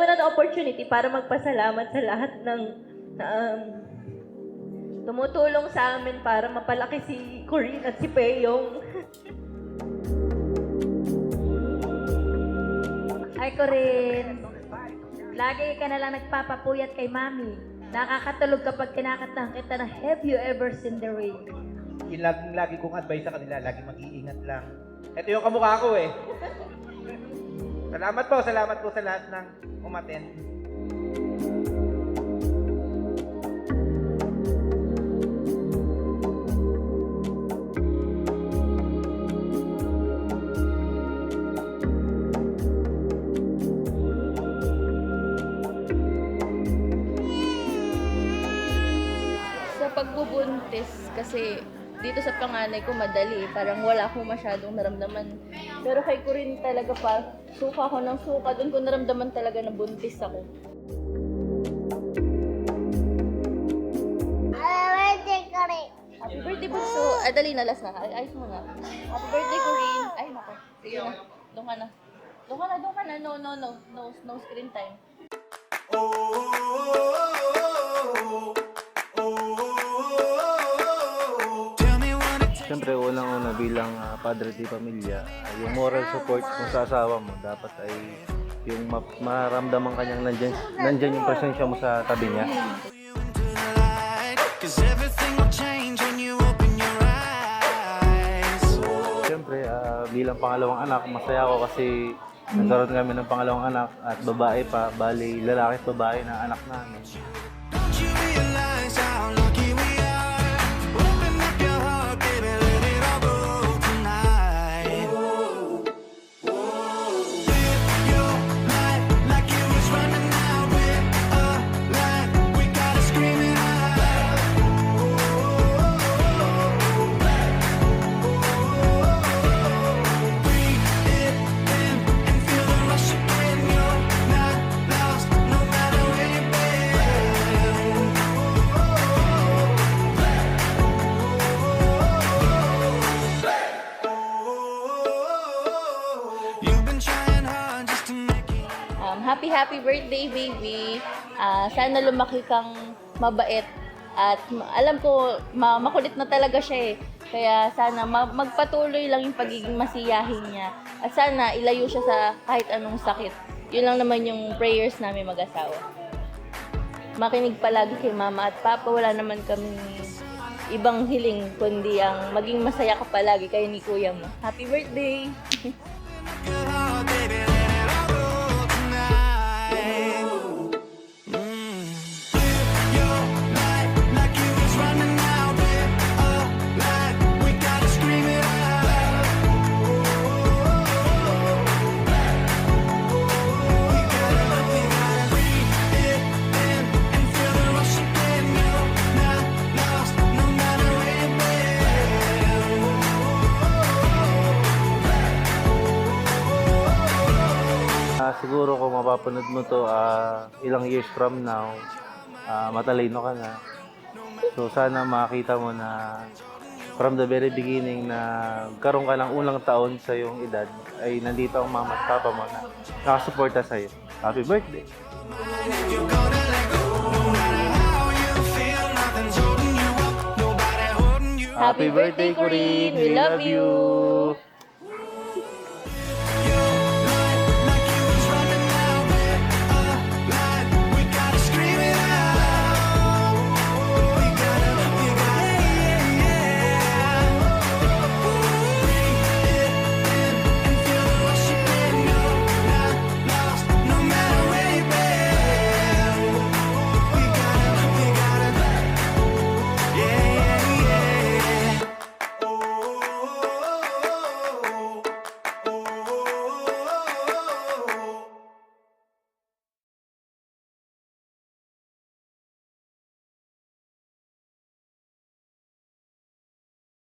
ko na the opportunity para magpasalamat sa lahat ng tumutulong sa amin para mapalaki si Corinne at si Peyong. Hi, Corinne. Lagi ka na lang nagpapapuyat kay Mami. Nakakatulog kapag kinakatahan kita na have you ever seen the rain? Yung lagi kong advice sa kanila, lagi mag-iingat lang. Ito yung kamukha ko eh. Salamat po sa lahat ng umaten. Sa pagbubuntis, kasi dito sa panganay ko madali, parang wala akong masyadong naramdaman. Pero kay Corinne talaga pa, suka ako ng suka, doon ko naramdaman talaga na buntis ako. Happy birthday, Bunso! Dali na lasa. Ayos mo na. Happy birthday, Corinne! Ay, nako. Sige na. Doon ka na. Doon ka na. No screen time. Siyempre, unang-una bilang padre di pamilya, yung moral support mo sa asawa mo, dapat ay yung maramdaman kanyang nandyan yung presensya mo sa tabi niya. Siyempre, bilang pangalawang anak, masaya ako kasi nagkaroon kami ng pangalawang anak at babae pa, bali lalaki at babae na anak namin. Happy birthday, baby. Sana lumaki kang mabait at alam ko makulit na talaga siya eh. Kaya sana magpatuloy lang yung pagiging masiyahin niya. At sana ilayo siya sa kahit anong sakit. Yun lang naman yung prayers namin mag-asawa. Makinig palagi kay Mama at Papa. Wala naman kami ibang hiling kundi ang maging masaya ka palagi kayo ni Kuya mo. Happy birthday! Siguro kung mapapanood mo to ilang years from now, matalino ka na. So sana makita mo na from the very beginning na karoon ka ng unang taon sa iyong edad, ay nandito ang mama at papa mo na nakasuporta sa iyo. Happy birthday! Happy birthday, Corinne! We love you!